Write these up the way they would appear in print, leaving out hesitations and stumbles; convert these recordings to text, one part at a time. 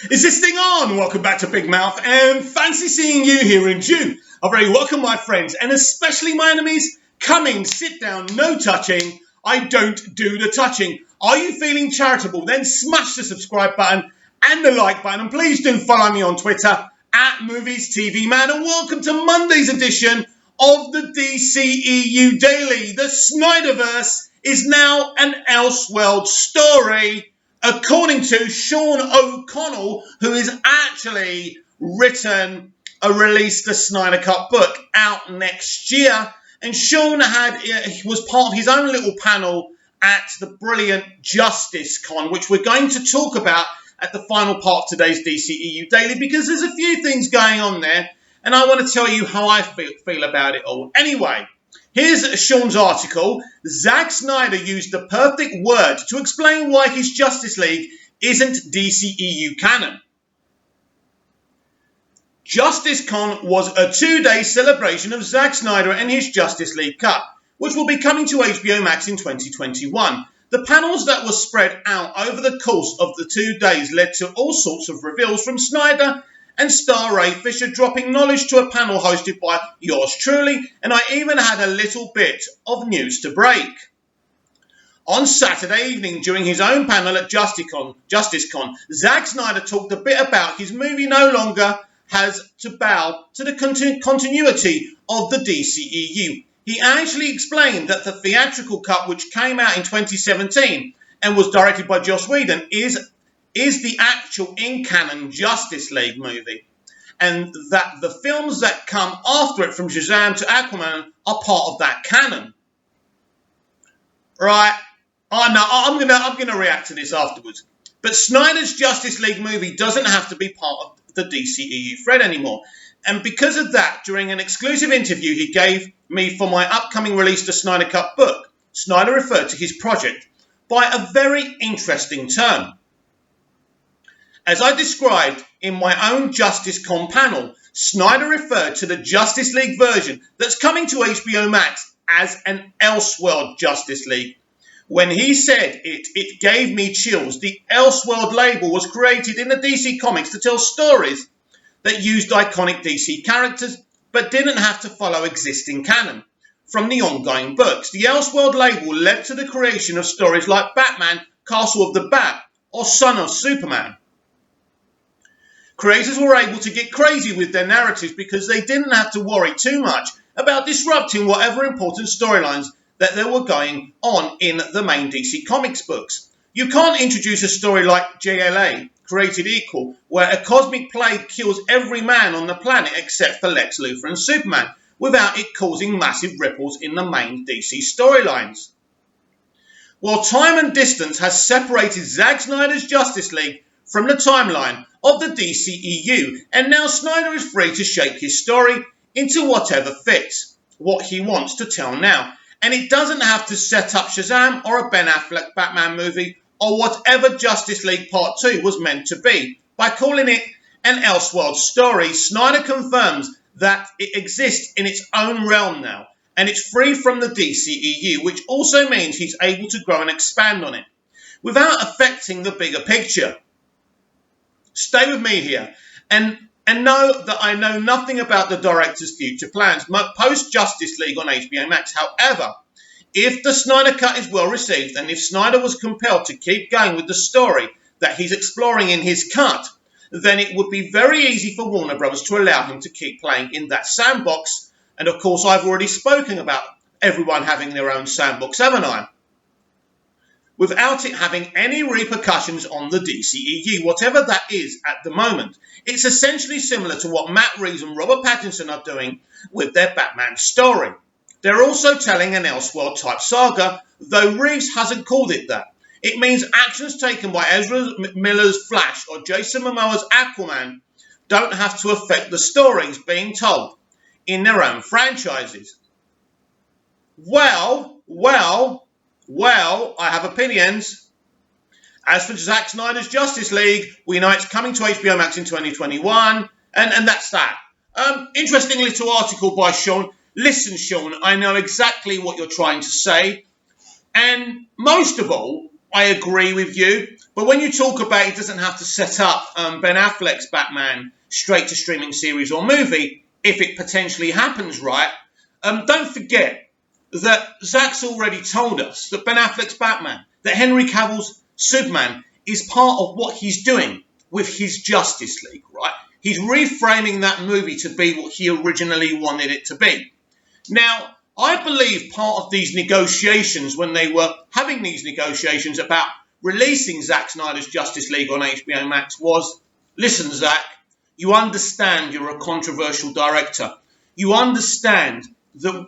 Is this thing on? Welcome back to Big Mouth, and fancy seeing you here in June. A very welcome, my friends, and especially my enemies. Come in, sit down, no touching. I don't do the touching. Are you feeling charitable? Then smash the subscribe button and the like button, and please do follow me on Twitter at Movies TV Man. And welcome to Monday's edition of the DCEU Daily. The Snyderverse is now an elseworld story, according to Sean O'Connell, who has actually released the Snyder Cut book out next year. And Sean was part of his own little panel at the brilliant Justice Con, which we're going to talk about at the final part of today's DCEU Daily, because there's a few things going on there, and I want to tell you how I feel about it all. Anyway, here's Sean's article. Zack Snyder used the perfect word to explain why his Justice League isn't DCEU canon. Justice Con was a 2-day celebration of Zack Snyder and his Justice League cut, which will be coming to HBO Max in 2021. The panels that were spread out over the course of the 2 days led to all sorts of reveals from Snyder and star Ray Fisher dropping knowledge to a panel hosted by yours truly, and I even had a little bit of news to break. On Saturday evening, during his own panel at JusticeCon, Zack Snyder talked a bit about his movie no longer has to bow to the continuity of the DCEU. He actually explained that the theatrical cut, which came out in 2017 and was directed by Joss Whedon, is the actual in-canon Justice League movie, and that the films that come after it, from Shazam to Aquaman, are part of that canon. Right? I'm gonna react to this afterwards. But Snyder's Justice League movie doesn't have to be part of the DCEU thread anymore. And because of that, during an exclusive interview he gave me for my upcoming release, the Snyder Cut book, Snyder referred to his project by a very interesting term. As I described in my own JusticeCon panel, Snyder referred to the Justice League version that's coming to HBO Max as an Elseworld Justice League. When he said it gave me chills. The Elseworld label was created in the DC Comics to tell stories that used iconic DC characters but didn't have to follow existing canon from the ongoing books. The Elseworld label led to the creation of stories like Batman, Castle of the Bat, or Son of Superman. Creators were able to get crazy with their narratives because they didn't have to worry too much about disrupting whatever important storylines that they were going on in the main DC Comics books. You can't introduce a story like JLA, Created Equal, where a cosmic plague kills every man on the planet except for Lex Luthor and Superman, without it causing massive ripples in the main DC storylines. While time and distance has separated Zack Snyder's Justice League from the timeline of the DCEU, and now Snyder is free to shape his story into whatever fits what he wants to tell now. And it doesn't have to set up Shazam or a Ben Affleck Batman movie or whatever Justice League Part 2 was meant to be. By calling it an Elseworld story, Snyder confirms that it exists in its own realm now, and it's free from the DCEU, which also means he's able to grow and expand on it without affecting the bigger picture. Stay with me here and know that I know nothing about the director's future plans post-Justice League on HBO Max. However, if the Snyder Cut is well received, and if Snyder was compelled to keep going with the story that he's exploring in his cut, then it would be very easy for Warner Bros. To allow him to keep playing in that sandbox. And of course, I've already spoken about everyone having their own sandbox, haven't I? Without it having any repercussions on the DCEU, whatever that is at the moment. It's essentially similar to what Matt Reeves and Robert Pattinson are doing with their Batman story. They're also telling an Elseworld-type saga, though Reeves hasn't called it that. It means actions taken by Ezra Miller's Flash or Jason Momoa's Aquaman don't have to affect the stories being told in their own franchises. Well, I have opinions. As for Zack Snyder's Justice League, we know it's coming to HBO Max in 2021, and that's that. Interesting little article by Sean. Listen, Sean, I know exactly what you're trying to say, and most of all, I agree with you. But when you talk about he doesn't have to set up Ben Affleck's Batman straight to streaming series or movie, if it potentially happens, right? Don't forget that Zack's already told us that Ben Affleck's Batman, that Henry Cavill's Superman is part of what he's doing with his Justice League, right? He's reframing that movie to be what he originally wanted it to be. Now, I believe part of these negotiations, when they were having these negotiations about releasing Zack Snyder's Justice League on HBO Max, was, listen, Zack, you understand you're a controversial director. You understand that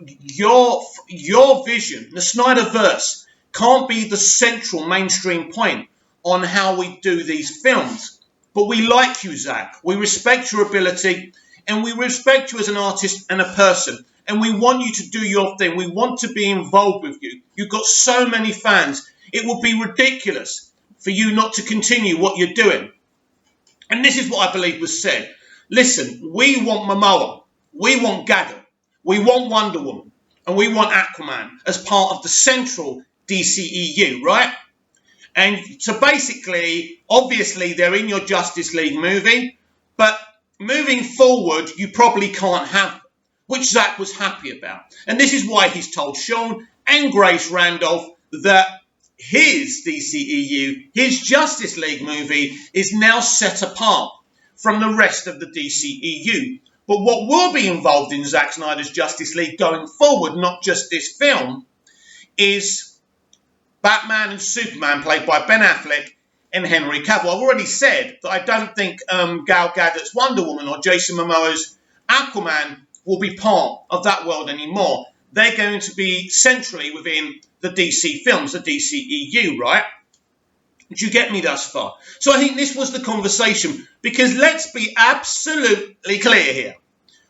your vision, the Snyderverse, can't be the central mainstream point on how we do these films. But we like you, Zack. We respect your ability, and we respect you as an artist and a person. And we want you to do your thing. We want to be involved with you. You've got so many fans. It would be ridiculous for you not to continue what you're doing. And this is what I believe was said. Listen, we want Momoa. We want Gadot. We want Wonder Woman. And we want Aquaman as part of the central DCEU, right? And so basically, obviously, they're in your Justice League movie. But moving forward, you probably can't have them, which Zack was happy about. And this is why he's told Sean and Grace Randolph that his DCEU, his Justice League movie, is now set apart from the rest of the DCEU. But what will be involved in Zack Snyder's Justice League going forward, not just this film, is Batman and Superman, played by Ben Affleck and Henry Cavill. I've already said that I don't think Gal Gadot's Wonder Woman or Jason Momoa's Aquaman will be part of that world anymore. They're going to be centrally within the DC films, the DCEU, right? Did you get me thus far? So I think this was the conversation, because let's be absolutely clear here.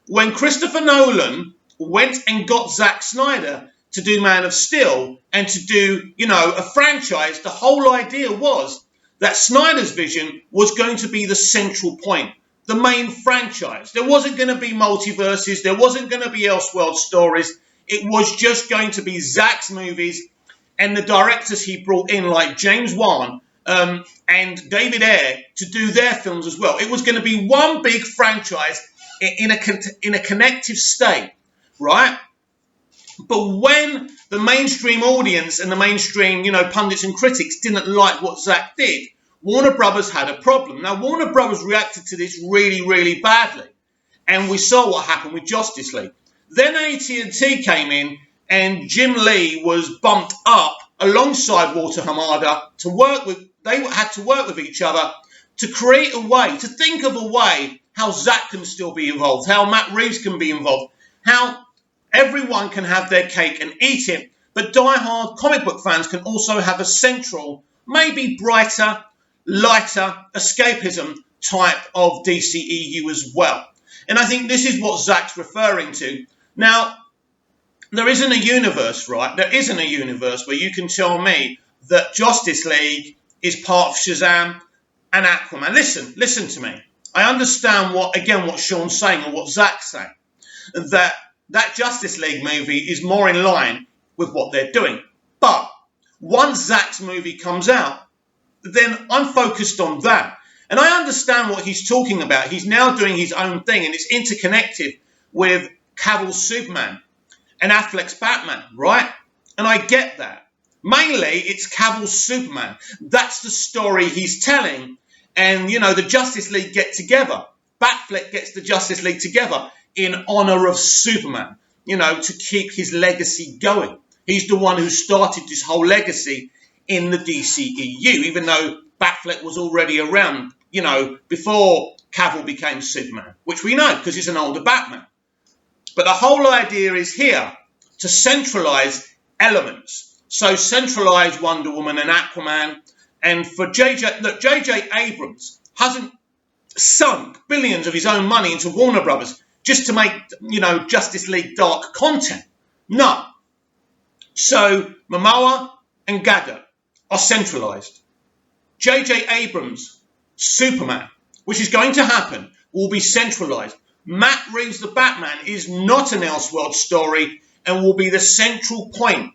When Christopher Nolan went and got Zack Snyder to do Man of Steel and to do, a franchise, the whole idea was that Snyder's vision was going to be the central point, the main franchise. There wasn't going to be multiverses. There wasn't going to be elseworld stories. It was just going to be Zack's movies and the directors he brought in, like James Wan and David Ayer, to do their films as well. It was going to be one big franchise in a connective state, right? But when the mainstream audience and the mainstream, pundits and critics didn't like what Zack did, Warner Brothers had a problem. Now, Warner Brothers reacted to this really, really badly. And we saw what happened with Justice League. Then AT&T came in and Jim Lee was bumped up alongside Walter Hamada to work with, they had to work with each other to create a way, to think of a way how Zack can still be involved, how Matt Reeves can be involved, how everyone can have their cake and eat it, but die-hard comic book fans can also have a central, maybe brighter, lighter, escapism type of DCEU as well. And I think this is what Zack's referring to. Now, there isn't a universe, right? There isn't a universe where you can tell me that Justice League is part of Shazam and Aquaman. Listen to me. I understand what Sean's saying and what Zack's saying. That Justice League movie is more in line with what they're doing. But once Zack's movie comes out, then I'm focused on that. And I understand what he's talking about. He's now doing his own thing, and it's interconnected with Cavill's Superman and Affleck's Batman, right? And I get that. Mainly, it's Cavill's Superman. That's the story he's telling. And, the Justice League get together. Batfleck gets the Justice League together in honor of Superman, to keep his legacy going. He's the one who started this whole legacy in the DCEU, even though Batfleck was already around, before Cavill became Superman, which we know because he's an older Batman. But the whole idea is here to centralize elements. So centralize Wonder Woman and Aquaman. And for J.J. Abrams hasn't sunk billions of his own money into Warner Brothers just to make, Justice League dark content. No. So Momoa and Gadot are centralized. J.J. Abrams' Superman, which is going to happen, will be centralized. Matt Reeves' The Batman is not an Elseworld story and will be the central point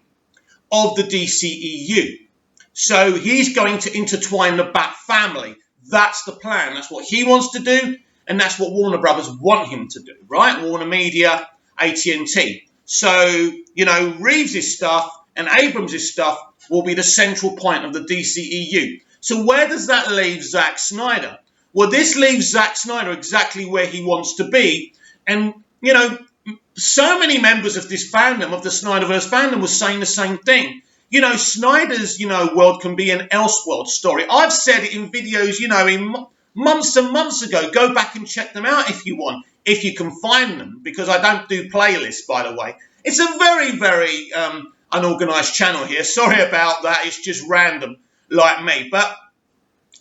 of the DCEU. So he's going to intertwine the Bat family. That's the plan. That's what he wants to do, and that's what Warner Brothers want him to do, right? Warner Media, AT&T. So, you know, Reeves' stuff and Abrams' stuff will be the central point of the DCEU. So where does that leave Zack Snyder? Well, this leaves Zack Snyder exactly where he wants to be. And, you know, so many members of this fandom, of the Snyderverse fandom, were saying the same thing. You know, Snyder's, you know, world can be an elseworld story. I've said it in videos, you know, in months and months ago. Go back and check them out if you want, if you can find them, because I don't do playlists, by the way. It's a very, very unorganized channel here. Sorry about that. It's just random, like me. But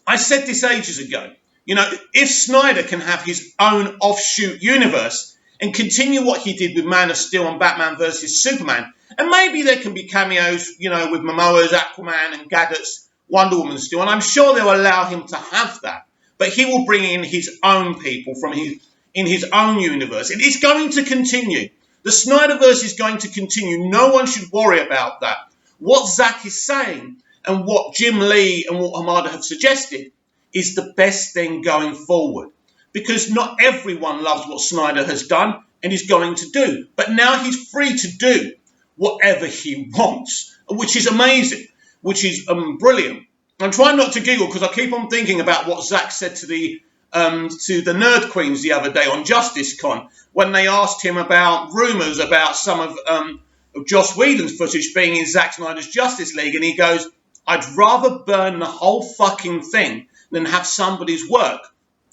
I said this ages ago. You know, if Snyder can have his own offshoot universe and continue what he did with Man of Steel and Batman versus Superman, and maybe there can be cameos, you know, with Momoa's Aquaman and Gadget's Wonder Woman still, and I'm sure they'll allow him to have that. But he will bring in his own people from in his own universe. It is going to continue. The Snyderverse is going to continue. No one should worry about that. What Zack is saying and what Jim Lee and what Hamada have suggested is the best thing going forward. Because not everyone loves what Snyder has done and is going to do. But now he's free to do whatever he wants, which is amazing, which is brilliant. I'm trying not to giggle because I keep on thinking about what Zack said to the Nerd Queens the other day on Justice Con when they asked him about rumours about some of Joss Whedon's footage being in Zack Snyder's Justice League, and he goes, "I'd rather burn the whole fucking thing than have somebody's work,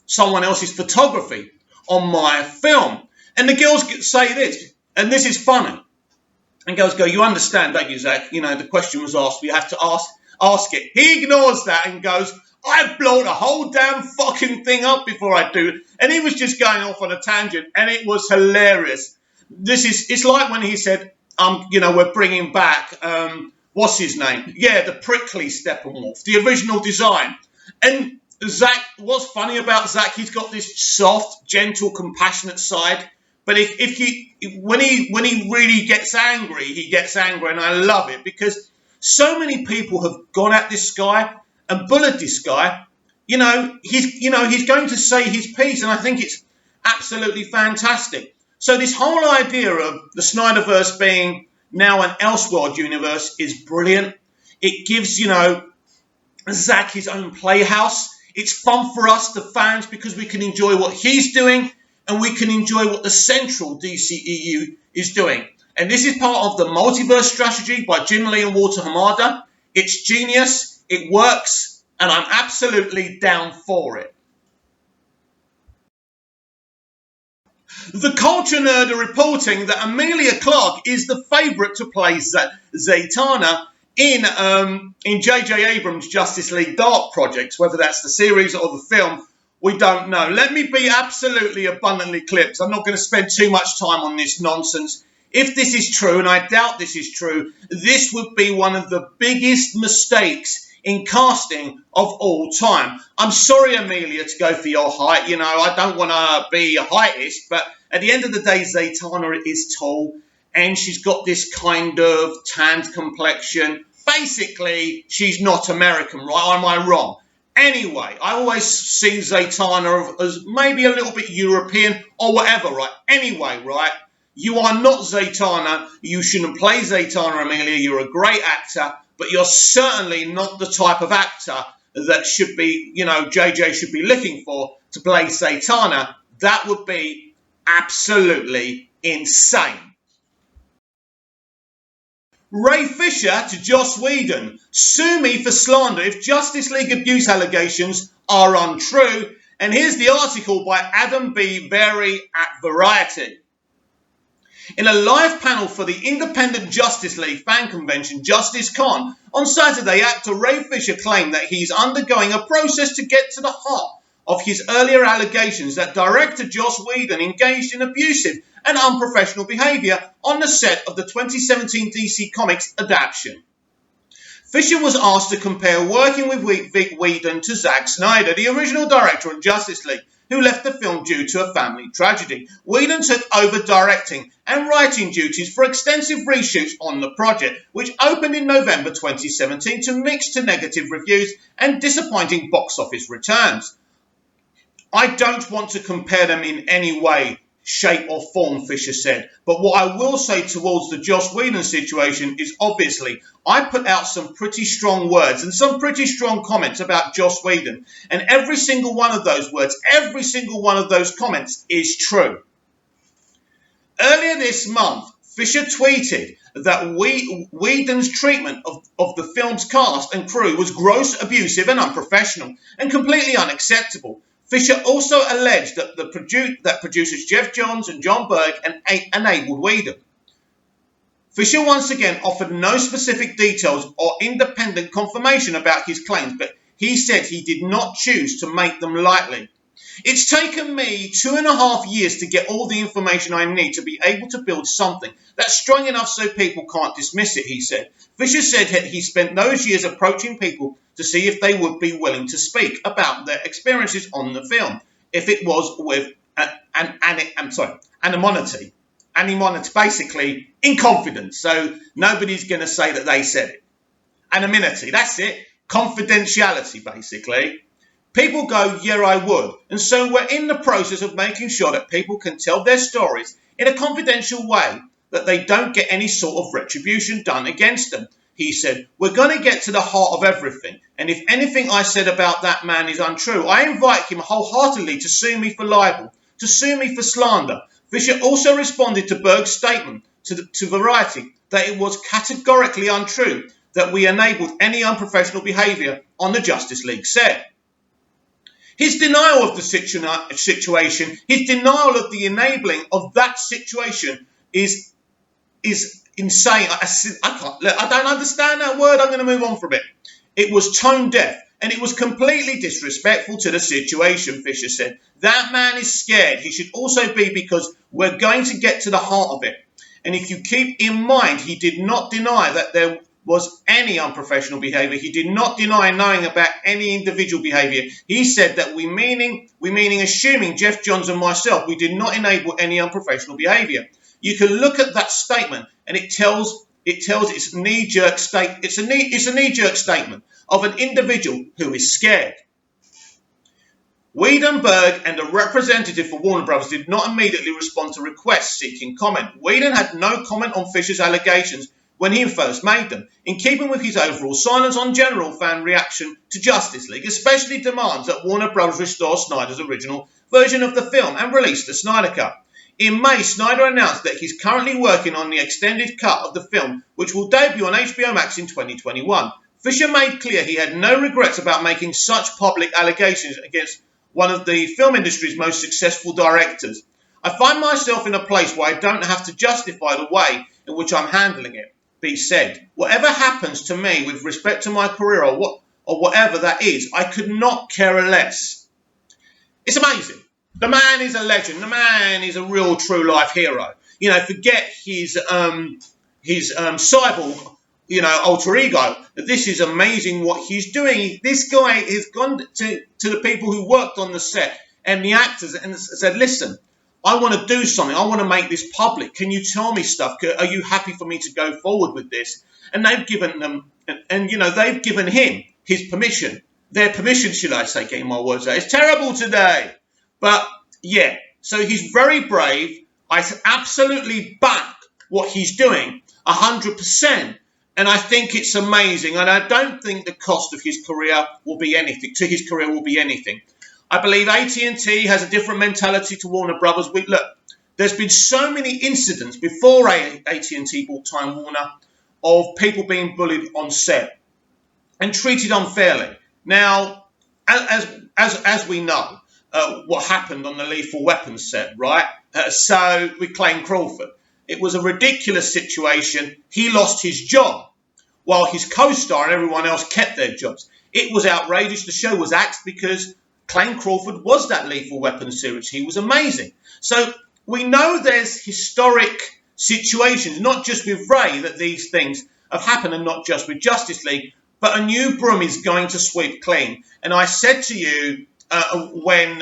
someone else's photography on my film." And the girls say this, and this is funny. And girls go, "You understand, don't you, Zack? You know, the question was asked. We have to ask it." He ignores that and goes, "I blow the whole damn fucking thing up before I do it." And he was just going off on a tangent, and it was hilarious. It's like when he said, you know, we're bringing back, what's his name? Yeah, the prickly Steppenwolf, the original design. And Zack, what's funny about Zack, he's got this soft, gentle, compassionate side. But when he really gets angry, he gets angry, and I love it because so many people have gone at this guy and bullied this guy. He's going to say his piece, and I think it's absolutely fantastic. So this whole idea of the Snyderverse being now an Elseworld universe is brilliant. It gives, you know, Zack his own playhouse. It's fun for us, the fans, because we can enjoy what he's doing and we can enjoy what the central DCEU is doing. And this is part of the multiverse strategy by Jim Lee and Walter Hamada. It's genius, it works, and I'm absolutely down for it. The Culture Nerd are reporting that Emilia Clarke is the favourite to play Zatanna in J.J. Abrams' Justice League Dark projects, whether that's the series or the film, we don't know. Let me be absolutely abundantly clear, because I'm not going to spend too much time on this nonsense. If this is true, and I doubt this is true, this would be one of the biggest mistakes in casting of all time. I'm sorry, Emilia, to go for your height. You know, I don't want to be a heightist, but at the end of the day, Zatanna is tall, and she's got this kind of tanned complexion. Basically, she's not American, right? Or am I wrong? Anyway, I always see Zatanna as maybe a little bit European or whatever, right? Anyway, right? You are not Zatanna. You shouldn't play Zatanna, Emilia. You're a great actor, but you're certainly not the type of actor that should be, you know, JJ should be looking for to play Zatanna. That would be absolutely insane. Ray Fisher to Joss Whedon. Sue me for slander if Justice League abuse allegations are untrue. And here's the article by Adam B. Berry at Variety. In a live panel for the Independent Justice League fan convention, Justice Con, on Saturday, actor Ray Fisher claimed that he's undergoing a process to get to the heart of his earlier allegations that director Joss Whedon engaged in abusive and unprofessional behaviour on the set of the 2017 DC Comics adaptation. Fisher was asked to compare working with Whedon to Zack Snyder, the original director of Justice League, who left the film due to a family tragedy. Whedon took over directing and writing duties for extensive reshoots on the project, which opened in November 2017 to mixed to negative reviews and disappointing box office returns. I don't want to compare them in any way, shape or form, Fisher said, but what I will say towards the Joss Whedon situation is obviously I put out some pretty strong words and some pretty strong comments about Joss Whedon, and every single one of those words, every single one of those comments is true. Earlier this month, Fisher tweeted that Whedon's treatment of the film's cast and crew was gross, abusive and unprofessional and completely unacceptable. Fisher also alleged that producers Jeff Johns and John Berg enabled Whedon. Fisher once again offered no specific details or independent confirmation about his claims, but he said he did not choose to make them lightly. It's taken me 2.5 years to get all the information I need to be able to build something that's strong enough so people can't dismiss it, he said. Fisher said he spent those years approaching people to see if they would be willing to speak about their experiences on the film, if it was with anonymity, basically in confidence, so nobody's going to say that they said it. Anonymity, that's it, confidentiality basically. People go, yeah, I would. And so we're in the process of making sure that people can tell their stories in a confidential way, that they don't get any sort of retribution done against them. He said, we're going to get to the heart of everything. And if anything I said about that man is untrue, I invite him wholeheartedly to sue me for libel, to sue me for slander. Fisher also responded to Berg's statement to Variety that it was categorically untrue that we enabled any unprofessional behaviour on the Justice League set. His denial of the situation, his denial of the enabling of that situation is insane. I don't understand that word. I'm going to move on from it. It was tone deaf and it was completely disrespectful to the situation, Fisher said. That man is scared. He should also be, because we're going to get to the heart of it. And if you keep in mind, he did not deny that there was any unprofessional behaviour. He did not deny knowing about any individual behaviour. He said that we meaning assuming Jeff Johns and myself, we did not enable any unprofessional behaviour. You can look at that statement and it tells it's a knee-jerk statement of an individual who is scared. Whedon, Berg and a representative for Warner Brothers did not immediately respond to requests seeking comment. Whedon had no comment on Fisher's allegations when he first made them, in keeping with his overall silence on general fan reaction to Justice League, especially demands that Warner Bros. Restore Snyder's original version of the film and release the Snyder Cut. In May, Snyder announced that he's currently working on the extended cut of the film, which will debut on HBO Max in 2021. Fisher made clear he had no regrets about making such public allegations against one of the film industry's most successful directors. I find myself in a place where I don't have to justify the way in which I'm handling it, B said. Whatever happens to me with respect to my career or whatever that is, I could not care less. It's amazing. The man is a legend. The man is a real true life hero. You know, forget his cyborg, alter ego. This is amazing what he's doing. This guy has gone to the people who worked on the set and the actors and said, listen, I want to do something. I want to make this public. Can you tell me stuff? Are you happy for me to go forward with this? And they've given them, they've given him his permission. Their permission, should I say, getting my words out. It's terrible today. But, yeah, so he's very brave. I absolutely back what he's doing, 100%. And I think it's amazing. And I don't think the cost of his career will be anything, I believe AT&T has a different mentality to Warner Brothers. Look, there's been so many incidents before AT&T bought Time Warner of people being bullied on set and treated unfairly. Now, as we know, what happened on the Lethal Weapon set, right? So with Clayne Crawford, it was a ridiculous situation. He lost his job while his co-star and everyone else kept their jobs. It was outrageous. The show was axed because Clayne Crawford was that Lethal Weapon series. He was amazing. So we know there's historic situations, not just with Ray, that these things have happened, and not just with Justice League, but a new broom is going to sweep clean. And I said to you when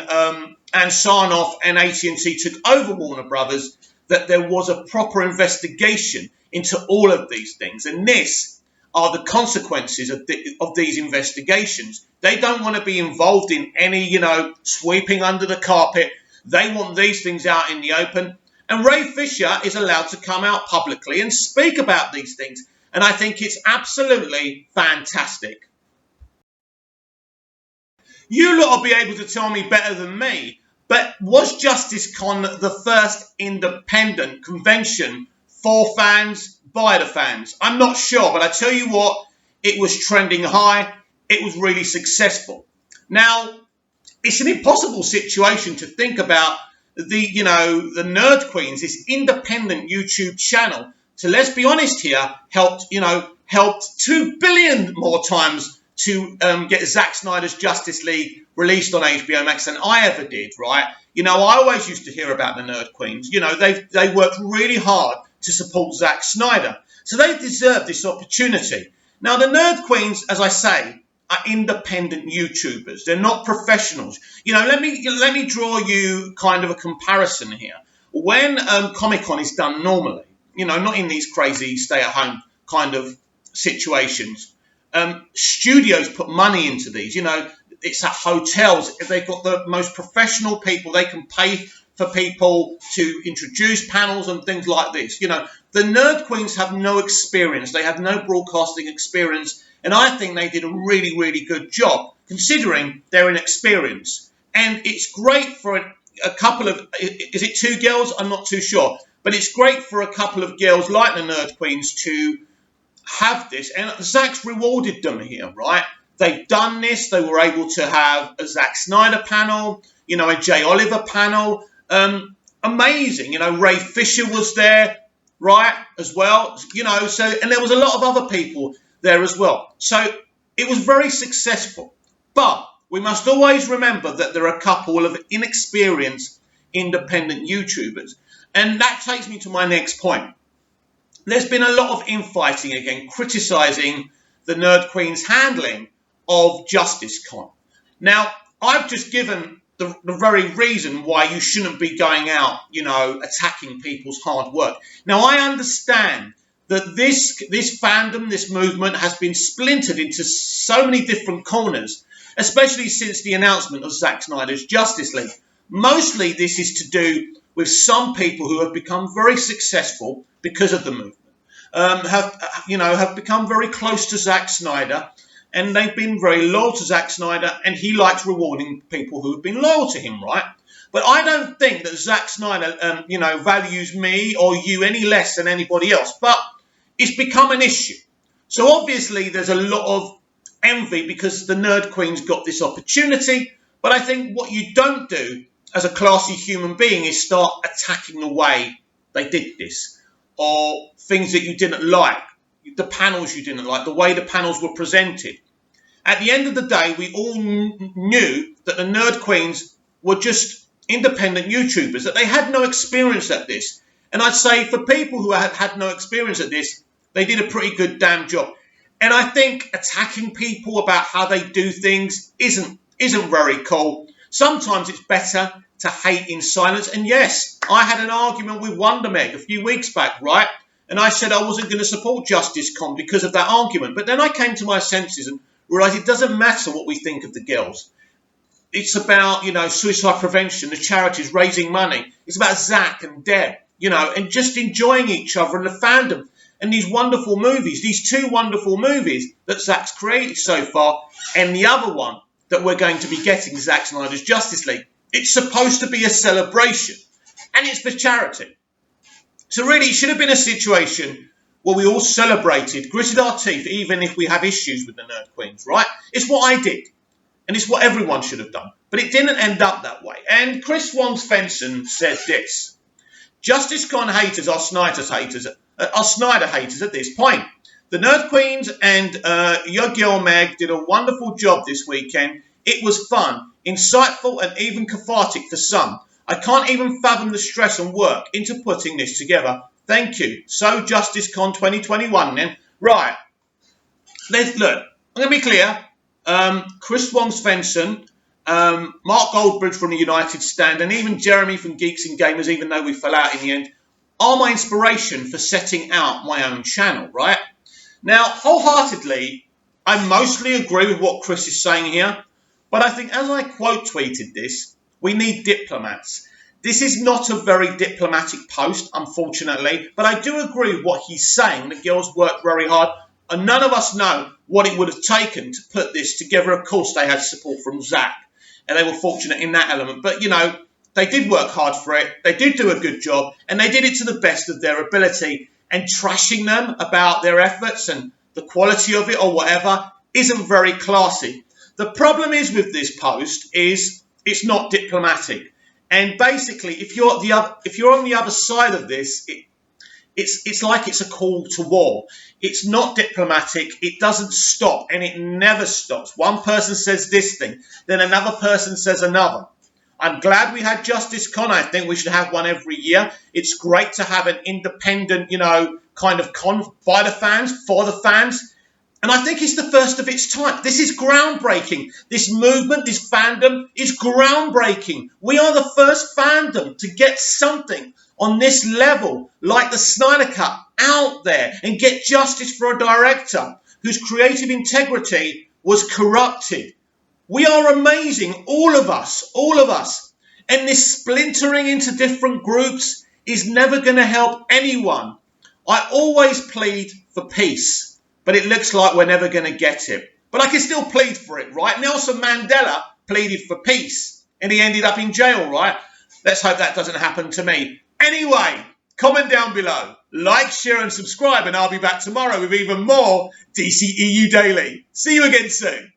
Ansanoff and AT&T took over Warner Brothers, that there was a proper investigation into all of these things. And this are the consequences of these investigations. They don't want to be involved in any, sweeping under the carpet. They want these things out in the open. And Ray Fisher is allowed to come out publicly and speak about these things. And I think it's absolutely fantastic. You lot will be able to tell me better than me, but was JusticeCon the first independent convention for fans, by the fans? I'm not sure, but I tell you what, it was trending high. It was really successful. Now, it's an impossible situation to think about the Nerd Queens, this independent YouTube channel, to, let's be honest here, helped 2 billion more times to get Zack Snyder's Justice League released on HBO Max than I ever did, right? I always used to hear about the Nerd Queens. They worked really hard to support Zack Snyder. So they deserve this opportunity. Now, the Nerd Queens, as I say, are independent YouTubers. They're not professionals. Let me draw you kind of a comparison here. When Comic-Con is done normally, not in these crazy stay-at-home kind of situations, studios put money into these. It's at hotels. They've got the most professional people. They can pay for people to introduce panels and things like this. The Nerd Queens have no experience. They have no broadcasting experience. And I think they did a really, really good job, considering their inexperience. And it's great for a couple of, is it 2 girls? I'm not too sure. But it's great for a couple of girls like the Nerd Queens to have this. And Zack's rewarded them here, right? They've done this. They were able to have a Zack Snyder panel, a Jay Oliver panel. Amazing. Ray Fisher was there, right, as well. And there was a lot of other people there as well. So it was very successful. But we must always remember that there are a couple of inexperienced independent YouTubers. And that takes me to my next point. There's been a lot of infighting again, criticising the Nerd Queen's handling of JusticeCon. Now, I've just given the very reason why you shouldn't be going out, attacking people's hard work. Now, I understand that this fandom, this movement has been splintered into so many different corners, especially since the announcement of Zack Snyder's Justice League. Mostly this is to do with some people who have become very successful because of the movement, have become very close to Zack Snyder, and they've been very loyal to Zack Snyder, and he likes rewarding people who have been loyal to him, right? But I don't think that Zack Snyder, values me or you any less than anybody else. But it's become an issue. So obviously there's a lot of envy because the Nerd Queen's got this opportunity. But I think what you don't do as a classy human being is start attacking the way they did this, or things that you didn't like, the panels you didn't like, the way the panels were presented. At the end of the day, we all knew that the Nerd Queens were just independent YouTubers, that they had no experience at this. And I'd say for people who had no experience at this, they did a pretty good damn job. And I think attacking people about how they do things isn't very cool. Sometimes it's better to hate in silence. And yes, I had an argument with Wonder Meg a few weeks back, right? And I said I wasn't going to support JusticeCon because of that argument. But then I came to my senses and realised it doesn't matter what we think of the girls. It's about, suicide prevention, the charities, raising money. It's about Zack and Deb, and just enjoying each other and the fandom. And these wonderful movies, these 2 wonderful movies that Zack's created so far, and the other one that we're going to be getting, Zack Snyder's Justice League. It's supposed to be a celebration, and it's for charity. So really, it should have been a situation where we all celebrated, gritted our teeth, even if we have issues with the Nerd Queens, right? It's what I did, and it's what everyone should have done. But it didn't end up that way. And Chris Wong-Svensson said this: JusticeCon haters are Snyder haters at this point. The Nerd Queens and your girl Meg did a wonderful job this weekend. It was fun, insightful, and even cathartic for some. I can't even fathom the stress and work into putting this together. Thank you. So JusticeCon 2021 then. Right. Look, I'm going to be clear. Chris Wong-Svensson Mark Goldbridge from the United Stand, and even Jeremy from Geeks and Gamers, even though we fell out in the end, are my inspiration for setting out my own channel, right? Now, wholeheartedly, I mostly agree with what Chris is saying here, but I think as I quote tweeted this, we need diplomats. This is not a very diplomatic post, unfortunately, but I do agree with what he's saying. The girls worked very hard, and none of us know what it would have taken to put this together. Of course, they had support from Zach, and they were fortunate in that element. But, you know, they did work hard for it. They did do a good job, and they did it to the best of their ability. And trashing them about their efforts and the quality of it or whatever isn't very classy. The problem is with this post is it's not diplomatic. And basically, if you're on the other side of this, it's like it's a call to war. It's not diplomatic. It doesn't stop, and it never stops. One person says this thing, then another person says another. I'm glad we had Justice Con. I think we should have one every year. It's great to have an independent, kind of con by the fans, for the fans. And I think it's the first of its type. This is groundbreaking. This movement, this fandom is groundbreaking. We are the first fandom to get something on this level, like the Snyder Cut, out there and get justice for a director whose creative integrity was corrupted. We are amazing, all of us. And this splintering into different groups is never going to help anyone. I always plead for peace. But it looks like we're never going to get it. But I can still plead for it, right? Nelson Mandela pleaded for peace, and he ended up in jail, right? Let's hope that doesn't happen to me. Anyway, comment down below, like, share, and subscribe, and I'll be back tomorrow with even more DCEU Daily. See you again soon.